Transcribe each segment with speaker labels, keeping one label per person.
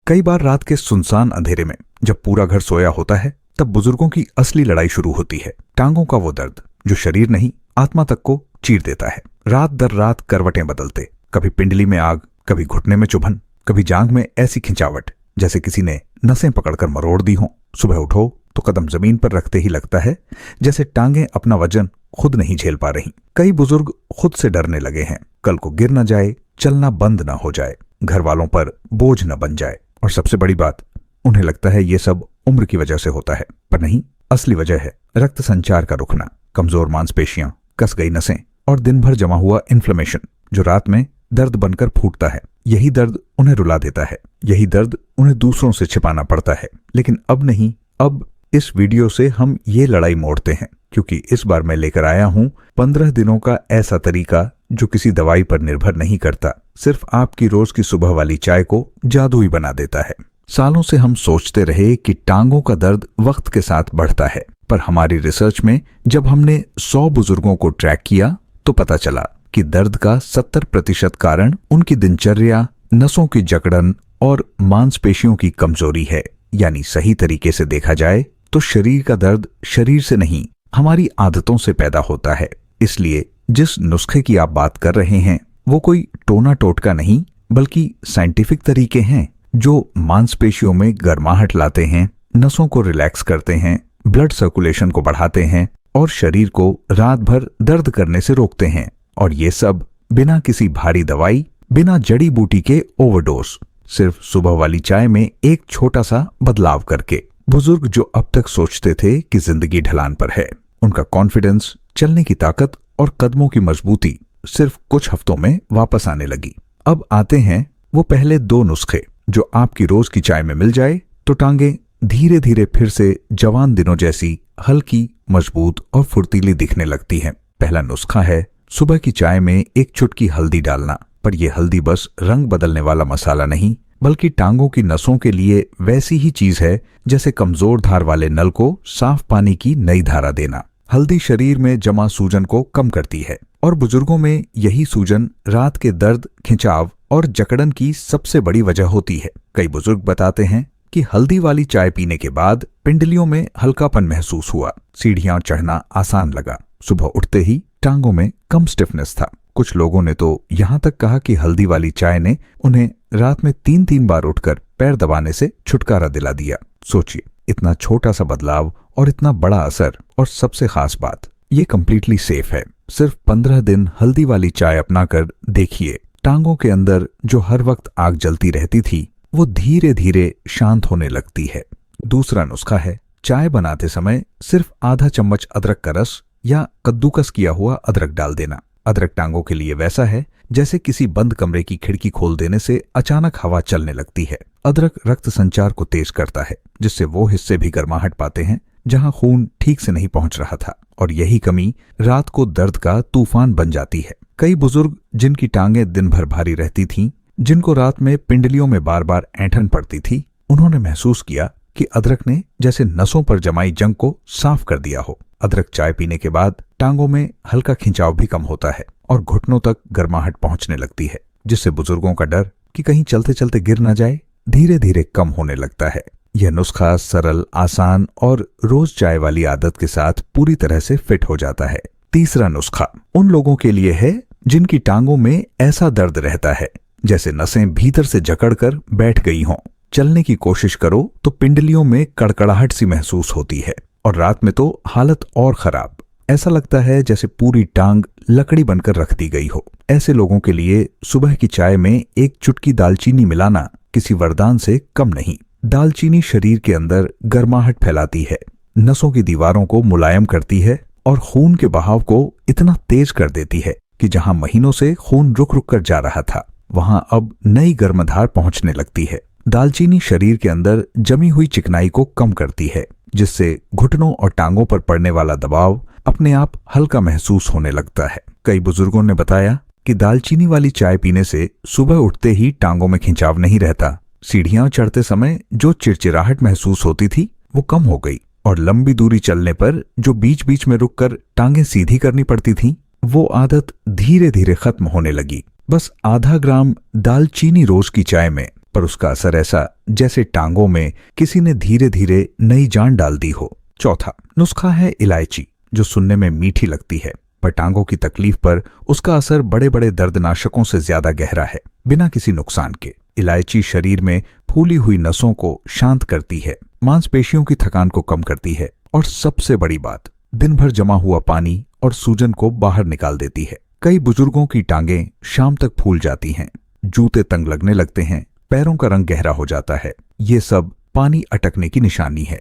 Speaker 1: कई बार रात के सुनसान अंधेरे में जब पूरा घर सोया होता है तब बुजुर्गों की असली लड़ाई शुरू होती है। टांगों का वो दर्द जो शरीर नहीं आत्मा तक को चीर देता है। रात दर रात करवटें बदलते, कभी पिंडली में आग, कभी घुटने में चुभन, कभी जांघ में ऐसी खिंचावट जैसे किसी ने नसें पकड़कर मरोड़ दी हों। सुबह उठो तो कदम जमीन पर रखते ही लगता है जैसे टांगें अपना वजन खुद नहीं झेल पा रही। कई बुजुर्ग खुद से डरने लगे हैं, कल को गिर न जाए, चलना बंद न हो जाए, घर वालों पर बोझ न बन जाए। और सबसे बड़ी बात, उन्हें लगता है ये सब उम्र की वजह से होता है, पर नहीं, असली वजह है रक्त संचार का रुकना, कमजोर मांसपेशियां, कस गई नसें और दिन भर जमा हुआ इन्फ्लेमेशन जो रात में दर्द बनकर फूटता है। यही दर्द उन्हें रुला देता है, यही दर्द उन्हें दूसरों से छिपाना पड़ता है। लेकिन अब नहीं, अब इस वीडियो से हम ये लड़ाई मोड़ते हैं, क्योंकि इस बार मैं लेकर आया हूं 15 दिनों का ऐसा तरीका जो किसी दवाई पर निर्भर नहीं करता, सिर्फ आपकी रोज की सुबह वाली चाय को जादुई बना देता है। सालों से हम सोचते रहे कि टांगों का दर्द वक्त के साथ बढ़ता है, पर हमारी रिसर्च में जब हमने 100 बुजुर्गों को ट्रैक किया तो पता चला कि दर्द का 70% कारण उनकी दिनचर्या, नसों की जकड़न और मांसपेशियों की कमजोरी है। यानी सही तरीके से देखा जाए तो शरीर का दर्द शरीर से नहीं, हमारी आदतों से पैदा होता है। इसलिए जिस नुस्खे की आप बात कर रहे हैं वो कोई टोना टोटका नहीं, बल्कि साइंटिफिक तरीके हैं जो मांसपेशियों में गर्माहट लाते हैं, नसों को रिलैक्स करते हैं, ब्लड सर्कुलेशन को बढ़ाते हैं और शरीर को रात भर दर्द करने से रोकते हैं। और ये सब बिना किसी भारी दवाई, बिना जड़ी बूटी के ओवरडोज, सिर्फ सुबह वाली चाय में एक छोटा सा बदलाव करके। बुजुर्ग जो अब तक सोचते थे कि जिंदगी ढलान पर है, उनका कॉन्फिडेंस, चलने की ताकत और कदमों की मजबूती सिर्फ कुछ हफ्तों में वापस आने लगी। अब आते हैं वो पहले 2 नुस्खे जो आपकी रोज की चाय में मिल जाए तो टांगे धीरे धीरे फिर से जवान दिनों जैसी हल्की, मजबूत और फुर्तीली दिखने लगती हैं। पहला नुस्खा है सुबह की चाय में एक चुटकी हल्दी डालना। पर यह हल्दी बस रंग बदलने वाला मसाला नहीं, बल्कि टांगों की नसों के लिए वैसी ही चीज है जैसे कमजोर धार वाले नल को साफ पानी की नई धारा देना। हल्दी शरीर में जमा सूजन को कम करती है और बुजुर्गों में यही सूजन रात के दर्द, खिंचाव और जकड़न की सबसे बड़ी वजह होती है। कई बुजुर्ग बताते हैं कि हल्दी वाली चाय पीने के बाद पिंडलियों में हल्कापन महसूस हुआ, सीढ़ियां चढ़ना आसान लगा, सुबह उठते ही टांगों में कम स्टिफनेस था। कुछ लोगों ने तो यहां तक कहा कि हल्दी वाली चाय ने उन्हें रात में 3-3 बार उठकर पैर दबाने से छुटकारा दिला दिया। सोचिए, इतना छोटा सा बदलाव और इतना बड़ा असर। और सबसे खास बात, ये कंप्लीटली सेफ है। सिर्फ 15 दिन हल्दी वाली चाय अपनाकर देखिए, टांगों के अंदर जो हर वक्त आग जलती रहती थी वो धीरे धीरे शांत होने लगती है। दूसरा नुस्खा है चाय बनाते समय सिर्फ आधा चम्मच अदरक का रस या कद्दूकस किया हुआ अदरक डाल देना। अदरक टांगों के लिए वैसा है जैसे किसी बंद कमरे की खिड़की खोल देने से अचानक हवा चलने लगती है। अदरक रक्त संचार को तेज करता है, जिससे वो हिस्से भी गर्माहट पाते हैं जहां खून ठीक से नहीं पहुंच रहा था, और यही कमी रात को दर्द का तूफान बन जाती है। कई बुजुर्ग जिनकी टांगें दिन भर भारी रहती थीं, जिनको रात में पिंडलियों में बार बार ऐंठन पड़ती थी, उन्होंने महसूस किया कि अदरक ने जैसे नसों पर जमाई जंग को साफ कर दिया हो। अदरक चाय पीने के बाद टांगों में हल्का खिंचाव भी कम होता है और घुटनों तक गर्माहट पहुंचने लगती है, जिससे बुजुर्गों का डर कि कहीं चलते चलते गिर न जाए धीरे धीरे कम होने लगता है। यह नुस्खा सरल, आसान और रोज चाय वाली आदत के साथ पूरी तरह से फिट हो जाता है। तीसरा नुस्खा उन लोगों के लिए है जिनकी टांगों में ऐसा दर्द रहता है जैसे नसें भीतर से जकड़कर बैठ गई हों। चलने की कोशिश करो तो पिंडलियों में कड़कड़ाहट सी महसूस होती है और रात में तो हालत और खराब, ऐसा लगता है जैसे पूरी टांग लकड़ी बनकर रख दी गई हो। ऐसे लोगों के लिए सुबह की चाय में एक चुटकी दालचीनी मिलाना किसी वरदान से कम नहीं। दालचीनी शरीर के अंदर गर्माहट फैलाती है, नसों की दीवारों को मुलायम करती है और खून के बहाव को इतना तेज कर देती है कि जहां महीनों से खून रुक रुक कर जा रहा था, वहां अब नई गर्मधार पहुंचने लगती है। दालचीनी शरीर के अंदर जमी हुई चिकनाई को कम करती है, जिससे घुटनों और टांगों पर पड़ने वाला दबाव अपने आप हल्का महसूस होने लगता है। कई बुजुर्गों ने बताया कि दालचीनी वाली चाय पीने से सुबह उठते ही टांगों में खिंचाव नहीं रहता, सीढ़ियां चढ़ते समय जो चिड़चिड़ाहट महसूस होती थी वो कम हो गई, और लंबी दूरी चलने पर जो बीच बीच में रुककर टांगें सीधी करनी पड़ती थीं, वो आदत धीरे धीरे खत्म होने लगी। बस आधा ग्राम दालचीनी रोज की चाय में पर उसका असर ऐसा जैसे टांगों में किसी ने धीरे धीरे नई जान डाल दी हो। चौथा नुस्खा है इलायची, जो सुनने में मीठी लगती है पर टांगों की तकलीफ पर उसका असर बड़े बड़े दर्दनाशकों से ज्यादा गहरा है, बिना किसी नुकसान के। इलायची शरीर में फूली हुई नसों को शांत करती है, मांसपेशियों की थकान को कम करती है और सबसे बड़ी बात, दिन भर जमा हुआ पानी और सूजन को बाहर निकाल देती है। कई बुजुर्गों की टांगें शाम तक फूल जाती हैं, जूते तंग लगने लगते हैं, पैरों का रंग गहरा हो जाता है। ये सब पानी अटकने की निशानी है।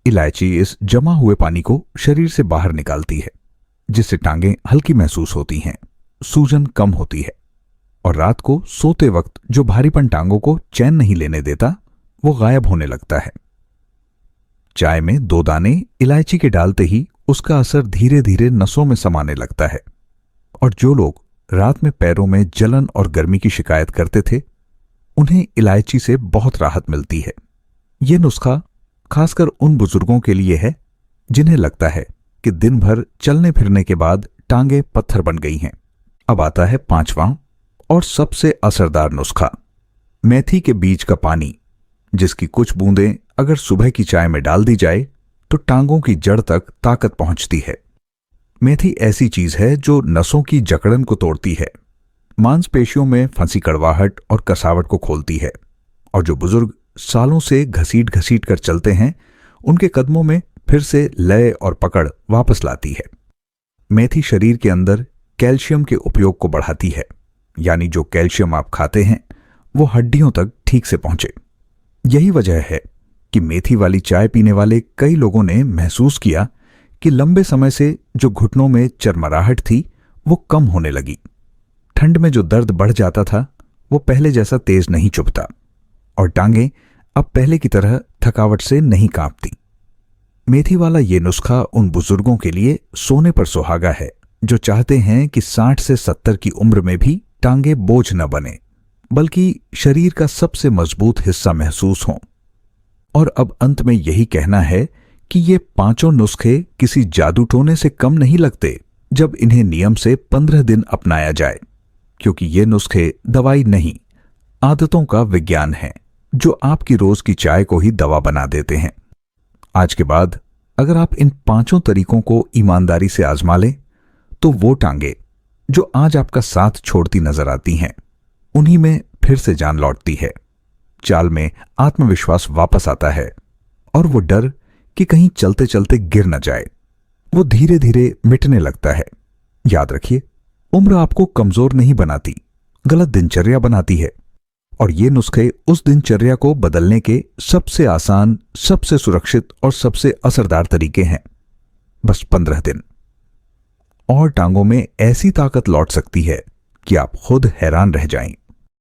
Speaker 1: इलायची इस जमा हुए पानी को शरीर से बाहर निकालती है, जिससे टांगें हल्की महसूस होती हैं, सूजन कम होती है और रात को सोते वक्त जो भारीपन टांगों को चैन नहीं लेने देता वो गायब होने लगता है। चाय में 2 दाने इलायची के डालते ही उसका असर धीरे धीरे नसों में समाने लगता है और जो लोग रात में पैरों में जलन और गर्मी की शिकायत करते थे उन्हें इलायची से बहुत राहत मिलती है। यह नुस्खा खासकर उन बुजुर्गों के लिए है जिन्हें लगता है कि दिन भर चलने फिरने के बाद टांगे पत्थर बन गई हैं। अब आता है 5वां और सबसे असरदार नुस्खा, मेथी के बीज का पानी, जिसकी कुछ बूंदें अगर सुबह की चाय में डाल दी जाए तो टांगों की जड़ तक ताकत पहुंचती है। मेथी ऐसी चीज है जो नसों की जकड़न को तोड़ती है, मांसपेशियों में फंसी कड़वाहट और कसावट को खोलती है और जो बुजुर्ग सालों से घसीट घसीट कर चलते हैं उनके कदमों में फिर से लय और पकड़ वापस लाती है। मेथी शरीर के अंदर कैल्शियम के उपयोग को बढ़ाती है, यानी जो कैल्शियम आप खाते हैं वो हड्डियों तक ठीक से पहुंचे। यही वजह है कि मेथी वाली चाय पीने वाले कई लोगों ने महसूस किया कि लंबे समय से जो घुटनों में चरमराहट थी वो कम होने लगी। ठंड में जो दर्द बढ़ जाता था वो पहले जैसा तेज नहीं चुभता और टांगें अब पहले की तरह थकावट से नहीं कांपती। मेथी वाला ये नुस्खा उन बुजुर्गों के लिए सोने पर सुहागा है जो चाहते हैं कि 60 से 70 की उम्र में भी टांगे बोझ न बने, बल्कि शरीर का सबसे मजबूत हिस्सा महसूस हों। और अब अंत में यही कहना है कि ये 5 नुस्खे किसी जादू टोने से कम नहीं लगते जब इन्हें नियम से 15 दिन अपनाया जाए, क्योंकि ये नुस्खे दवाई नहीं, आदतों का विज्ञान है जो आपकी रोज की चाय को ही दवा बना देते हैं। आज के बाद अगर आप इन 5 तरीकों को ईमानदारी से आजमा लें तो वो टांगे जो आज आपका साथ छोड़ती नजर आती हैं उन्हीं में फिर से जान लौटती है, चाल में आत्मविश्वास वापस आता है और वो डर कि कहीं चलते चलते गिर न जाए वो धीरे धीरे मिटने लगता है। याद रखिए, उम्र आपको कमजोर नहीं बनाती, गलत दिनचर्या बनाती है और ये नुस्खे उस दिनचर्या को बदलने के सबसे आसान, सबसे सुरक्षित और सबसे असरदार तरीके हैं। बस 15 दिन और टांगों में ऐसी ताकत लौट सकती है कि आप खुद हैरान रह जाएं।